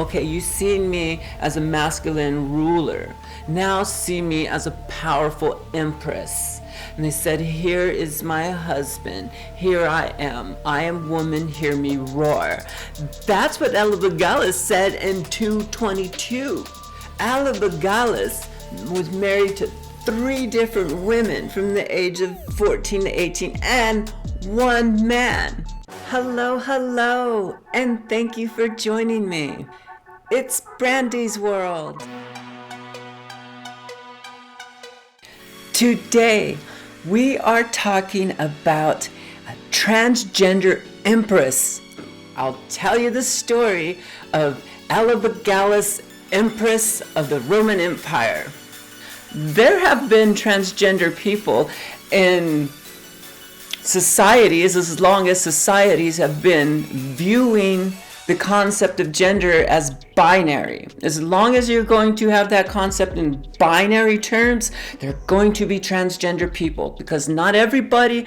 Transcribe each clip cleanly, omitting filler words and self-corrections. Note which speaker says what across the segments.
Speaker 1: Okay, you've seen me as a masculine ruler. Now see me as a powerful empress. And they said, here is my husband. Here I am woman, hear me roar. That's what Elagabalus said in 222. Elagabalus was married to 3 different women from the age of 14 to 18 and 1 man. Hello, and thank you for joining me. It's Brandi's world. Today, we are talking about a transgender empress. I'll tell you the story of Elagabalus, Empress of the Roman Empire. There have been transgender people in societies as long as societies have been viewing the concept of gender as binary. As long as you're going to have that concept in binary terms, there are going to be transgender people, because not everybody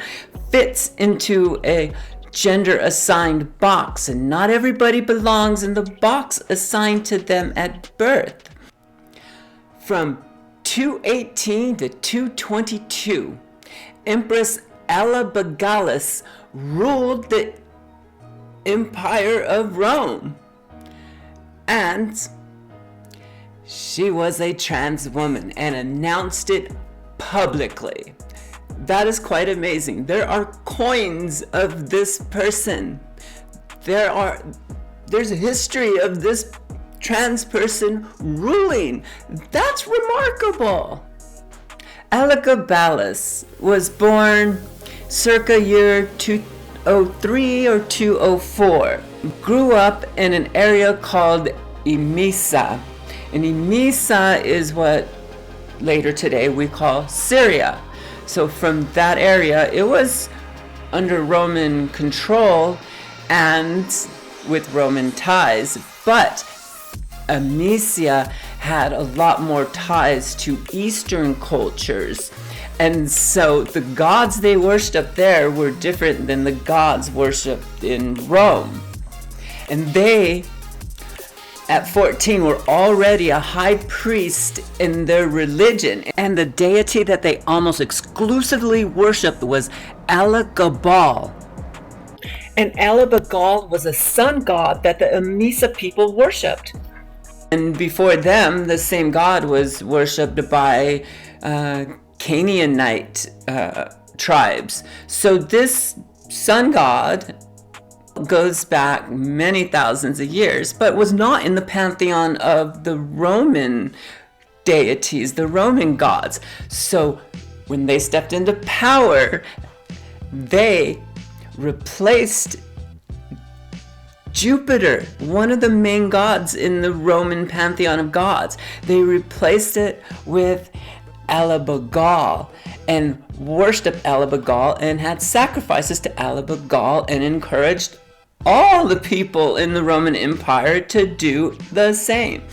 Speaker 1: fits into a gender assigned box, and not everybody belongs in the box assigned to them at birth. From 218 to 222, Empress Elagabalus ruled the Empire of Rome, and she was a trans woman and announced it publicly. That is quite amazing. There are coins of this person. There's a history of this trans person ruling. That's remarkable. Elagabalus was born circa year 203 or 204. Grew up in an area called Emesa. And Emesa is what later today we call Syria. So from that area, it was under Roman control and with Roman ties. But Emesa had a lot more ties to Eastern cultures. And so the gods they worshipped there were different than the gods worshipped in Rome. And they, at 14, were already a high priest in their religion. And the deity that they almost exclusively worshipped was Elagabalus. And Elagabalus was a sun god that the Emesa people worshipped. And before them, the same god was worshipped by Canaanite tribes. So this sun god goes back many thousands of years, but was not in the pantheon of the Roman deities, the Roman gods. So when they stepped into power, they replaced Jupiter, one of the main gods in the Roman pantheon of gods. They replaced it with Elagabalus and worshipped Elagabalus and had sacrifices to Elagabalus and encouraged all the people in the Roman Empire to do the same.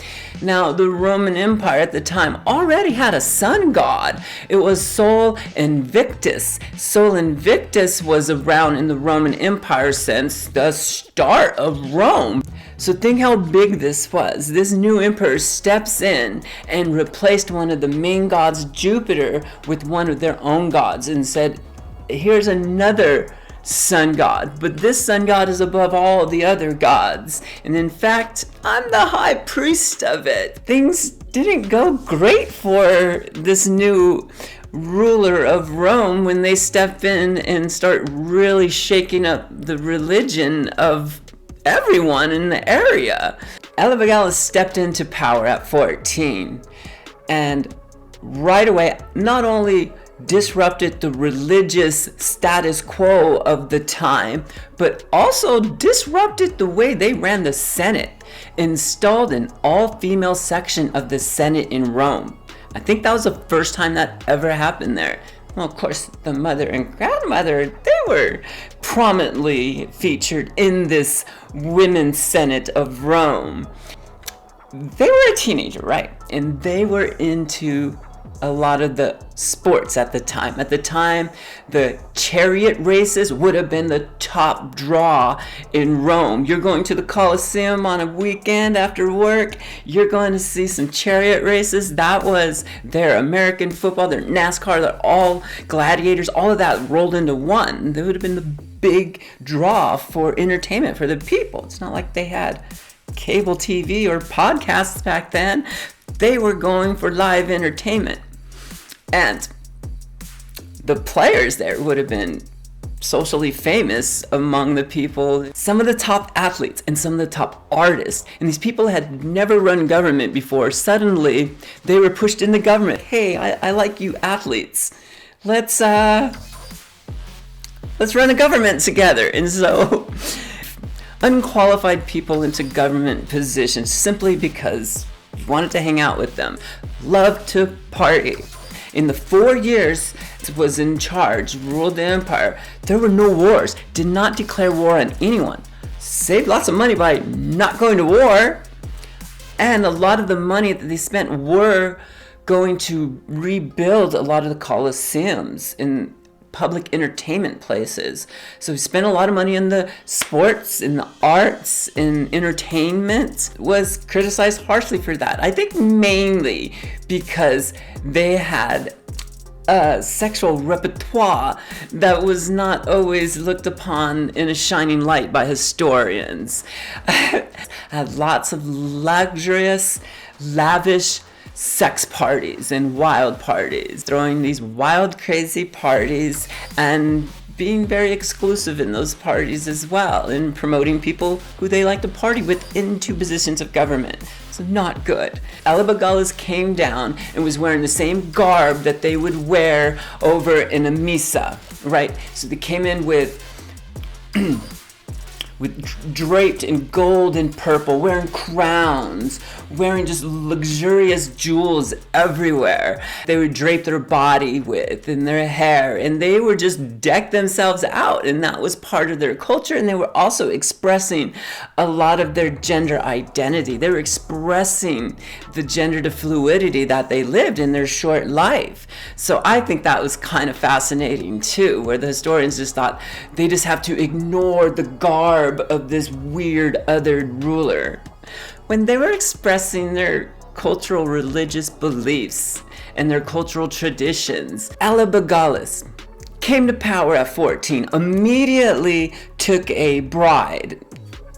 Speaker 1: Now, the Roman Empire at the time already had a sun god. It was Sol Invictus. Sol Invictus was around in the Roman Empire since the start of Rome. So think how big this was. This new emperor steps in and replaced one of the main gods, Jupiter, with one of their own gods and said, here's another sun god, but this sun god is above all the other gods, and in fact I'm the high priest of it. Things didn't go great for this new ruler of Rome when they step in and start really shaking up the religion of everyone in the area. Elagabalus stepped into power at 14 and right away not only disrupted the religious status quo of the time, but also disrupted the way they ran the Senate, installed an all-female section of the Senate in Rome. I think that was the first time that ever happened there. Well, of course, the mother and grandmother, they were prominently featured in this women's Senate of Rome. They were a teenager, right? And they were into a lot of the sports at the time. At the time, the chariot races would have been the top draw in Rome. You're going to the Colosseum on a weekend after work, you're going to see some chariot races. That was their American football, their NASCAR, they're all gladiators, all of that rolled into one. That would have been the big draw for entertainment for the people. It's not like they had cable TV or podcasts back then. They were going for live entertainment. And the players there would have been socially famous among the people. Some of the top athletes and some of the top artists, and these people had never run government before. Suddenly, they were pushed into government. Hey, I like you athletes. Let's run a government together. And so, unqualified people into government positions simply because you wanted to hang out with them, loved to party. In the 4 years it was in charge, ruled the empire, there were no wars, did not declare war on anyone, saved lots of money by not going to war, and a lot of the money that they spent were going to rebuild a lot of the Colosseums in public entertainment places. So we spent a lot of money in the sports, in the arts, in entertainment. Was criticized harshly for that. I think mainly because they had a sexual repertoire that was not always looked upon in a shining light by historians. Had lots of luxurious, lavish sex parties and wild parties, throwing these wild, crazy parties and being very exclusive in those parties as well, and promoting people who they like to party with into positions of government. So not good. Elagabalus came down and was wearing the same garb that they would wear over in a misa, right? So they came in with draped in gold and purple, wearing crowns, wearing just luxurious jewels everywhere. They would drape their body with and their hair, and they were just decked themselves out, and that was part of their culture. And they were also expressing a lot of their gender identity. They were expressing the gender fluidity that they lived in their short life. So I think that was kind of fascinating too, where the historians just thought they just have to ignore the garb of this weird othered ruler. When they were expressing their cultural religious beliefs and their cultural traditions, Elagabalus came to power at 14, immediately took a bride.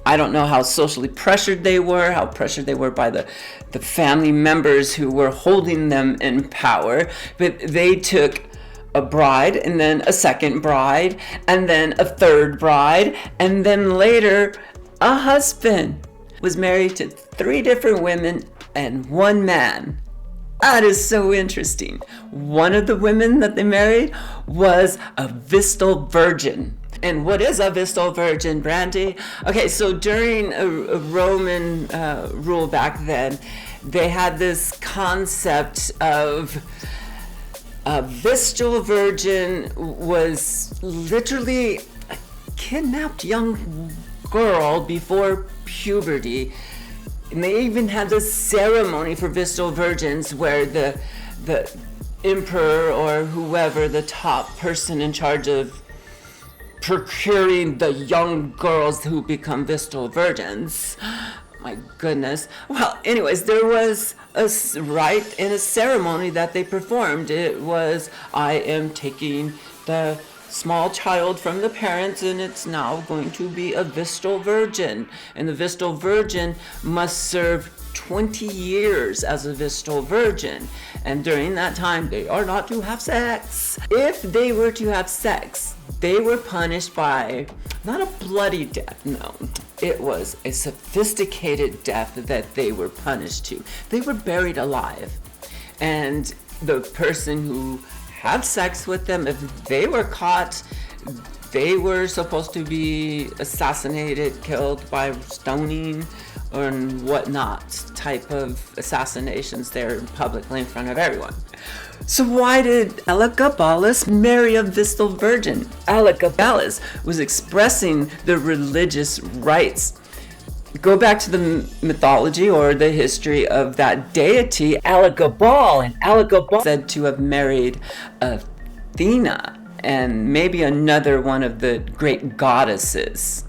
Speaker 1: I don't know how socially pressured they were, how pressured they were by the family members who were holding them in power, but they took a bride, and then a second bride, and then a third bride, and then later a husband. Was married to 3 different women and 1 man. That is so interesting. One of the women that they married was a Vestal virgin. And what is a Vestal virgin, Brandi? Okay, so during a Roman rule back then, they had this concept of a Vestal virgin was literally a kidnapped young girl before puberty. And they even had this ceremony for Vestal virgins where the emperor or whoever, the top person in charge of procuring the young girls who become Vestal virgins. My goodness. Well, anyways, there was a rite and a ceremony that they performed. It was, I am taking the small child from the parents, and it's now going to be a Vestal virgin. And the Vestal virgin must serve 20 years as a Vestal virgin. And during that time, they are not to have sex. If they were to have sex, they were punished by not a bloody death, no. It was a sophisticated death that they were punished to. They were buried alive. And the person who had sex with them, if they were caught, they were supposed to be assassinated, killed by stoning or whatnot, type of assassinations there publicly in front of everyone. So why did Elagabalus marry a Vestal virgin? Elagabalus was expressing the religious rites go back to the mythology or the history of that deity, Elagabalus, and Elagabalus said to have married Athena and maybe another one of the great goddesses.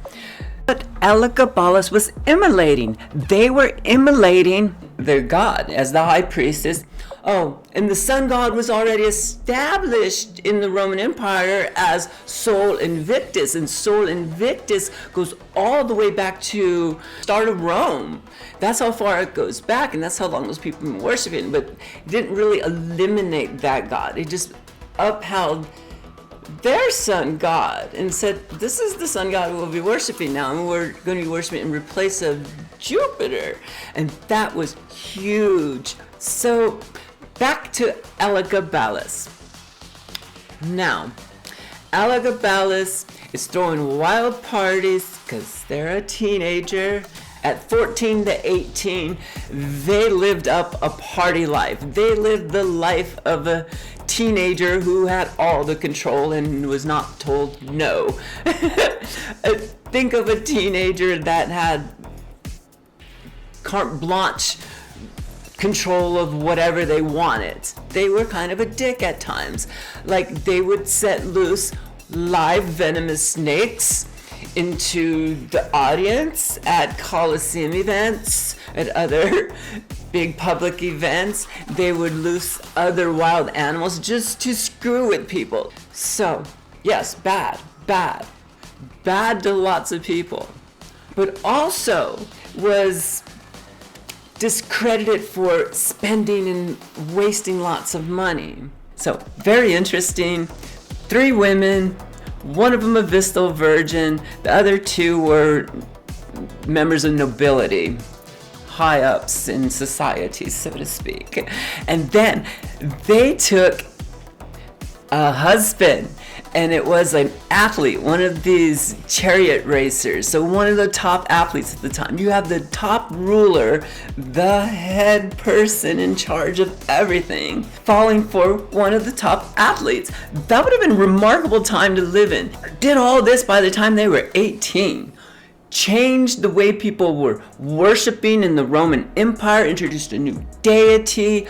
Speaker 1: But Elagabalus was immolating. They were immolating their god as the high priestess. Oh, and the sun god was already established in the Roman Empire as Sol Invictus, and Sol Invictus goes all the way back to start of Rome. That's how far it goes back, and that's how long those people have been worshiping. But it didn't really eliminate that god. It just upheld their sun god and said, this is the sun god we'll be worshiping now, and we're going to be worshiping in replace of Jupiter. And that was huge. So back to Elagabalus. Now, Elagabalus is throwing wild parties because they're a teenager. At 14 to 18, they lived up a party life. They lived the life of a teenager who had all the control and was not told no. Think of a teenager that had carte blanche control of whatever they wanted. They were kind of a dick at times. Like, they would set loose live venomous snakes into the audience at Coliseum events, at other big public events. They would loose other wild animals just to screw with people. So, yes, bad to lots of people. But also was discredited for spending and wasting lots of money. So, very interesting. 3 women, one of them a Vestal virgin, the other 2 were members of nobility, high ups in society, so to speak. And then they took a husband, and it was an athlete, one of these chariot racers, so one of the top athletes at the time. You have the top ruler, the head person in charge of everything, falling for one of the top athletes. That would have been a remarkable time to live in. Did all this by the time they were 18. Changed the way people were worshiping in the Roman Empire, introduced a new deity,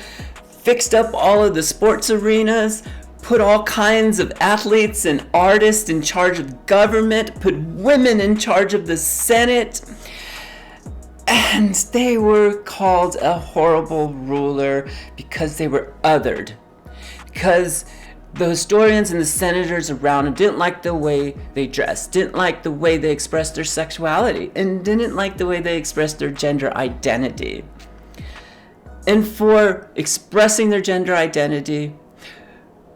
Speaker 1: fixed up all of the sports arenas, put all kinds of athletes and artists in charge of government, put women in charge of the Senate, and they were called a horrible ruler because they were othered. Because the historians and the senators around them didn't like the way they dressed, didn't like the way they expressed their sexuality, and didn't like the way they expressed their gender identity. And for expressing their gender identity,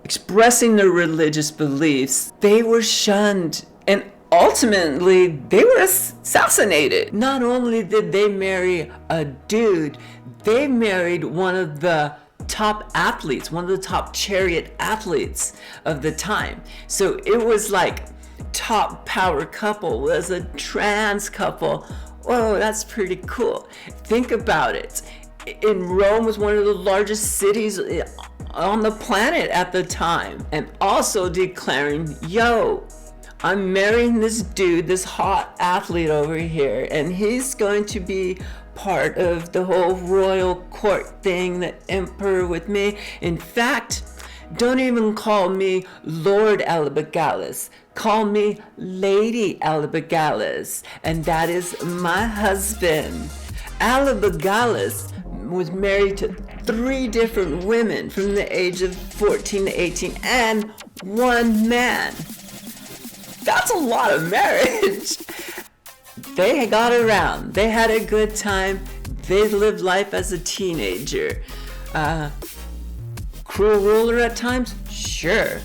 Speaker 1: expressing their religious beliefs, they were shunned, and ultimately they were assassinated. Not only did they marry a dude, they married one of the top athletes, one of the top chariot athletes of the time. So it was like top power couple was a trans couple. Whoa, that's pretty cool. Think about it. In Rome was one of the largest cities on the planet at the time, and also declaring, yo, I'm marrying this dude, this hot athlete over here, and he's going to be part of the whole royal court thing, the emperor with me. In fact, don't even call me Lord Elagabalus, call me Lady Elagabalus, and that is my husband. Elagabalus was married to 3 different women from the age of 14 to 18 and 1 man. That's a lot of marriage. They got around. They had a good time. They lived life as a teenager. Cruel ruler at times? Sure.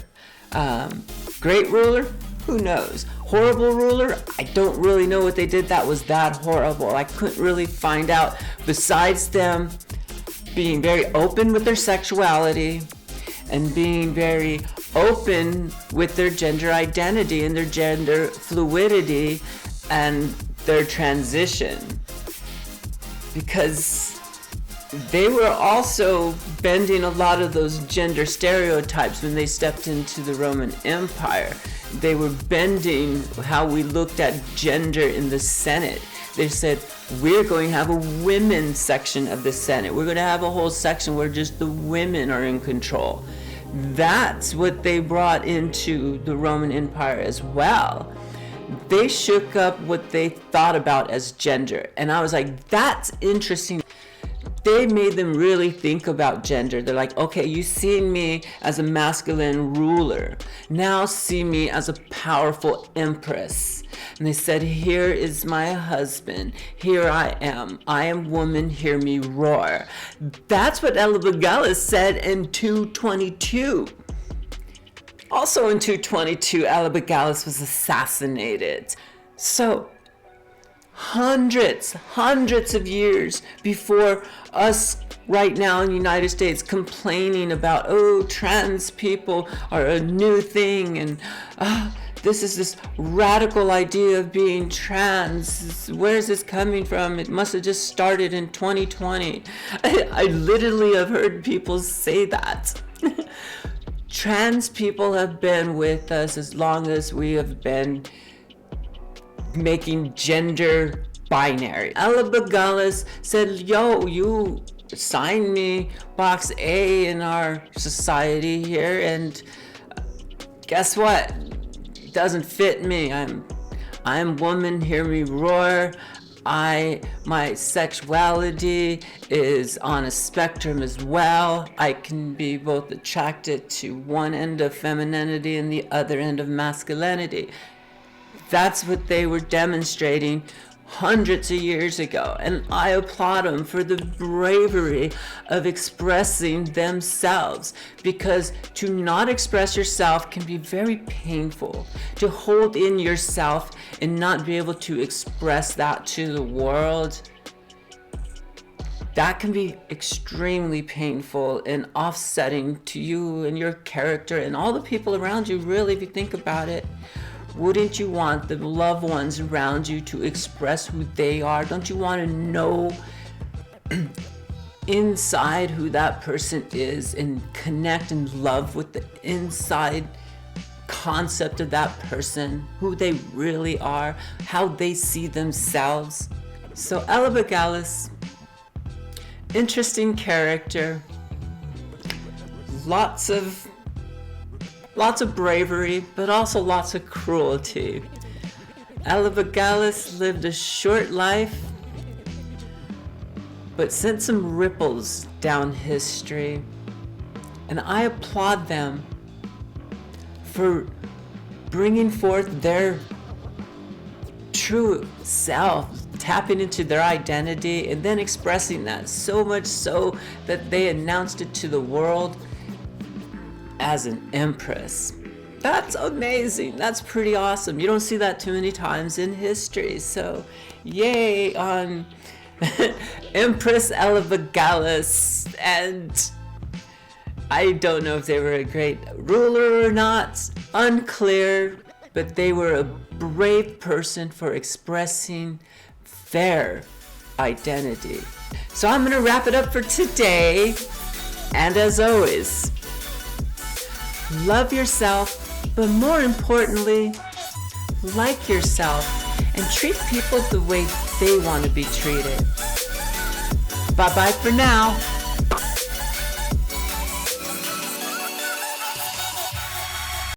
Speaker 1: Great ruler? Who knows? Horrible ruler? I don't really know what they did that was that horrible. I couldn't really find out, besides them being very open with their sexuality and being very open with their gender identity and their gender fluidity and their transition. Because they were also bending a lot of those gender stereotypes when they stepped into the Roman Empire. They were bending how we looked at gender in the Senate. They said, we're going to have a women's section of the Senate. We're going to have a whole section where just the women are in control. That's what they brought into the Roman Empire as well. They shook up what they thought about as gender. And I was like, that's interesting. They made them really think about gender. They're like, okay, you've seen me as a masculine ruler. Now see me as a powerful empress. And they said, here is my husband. Here I am woman, hear me roar. That's what Elagabalus said in 222. Also in 222, Elagabalus was assassinated. So hundreds of years before us right now in the United States complaining about, oh, trans people are a new thing, and this is this radical idea of being trans. Where is this coming from? It must have just started in 2020. I literally have heard people say that. Trans people have been with us as long as we have been making gender binary. Elagabalus said, yo, you signed me box A in our society here, and guess what? It doesn't fit me. I'm woman, hear me roar. My sexuality is on a spectrum as well. I can be both attracted to one end of femininity and the other end of masculinity. That's what they were demonstrating hundreds of years ago, and I applaud them for the bravery of expressing themselves, because to not express yourself can be very painful. To hold in yourself and not be able to express that to the world, that can be extremely painful and offsetting to you and your character and all the people around you, really, if you think about it. Wouldn't you want the loved ones around you to express who they are? Don't you want to know inside who that person is and connect and love with the inside concept of that person, who they really are, how they see themselves? So Elagabalus, interesting character, lots of bravery, but also lots of cruelty. Elagabalus lived a short life, but sent some ripples down history. And I applaud them for bringing forth their true self, tapping into their identity, and then expressing that, so much so that they announced it to the world as an empress. That's amazing. That's pretty awesome. You don't see that too many times in history. So yay on Empress Elagabalus. And I don't know if they were a great ruler or not, unclear, but they were a brave person for expressing their identity. So I'm going to wrap it up for today. And as always, love yourself, but more importantly, like yourself and treat people the way they want to be treated. Bye-bye for now.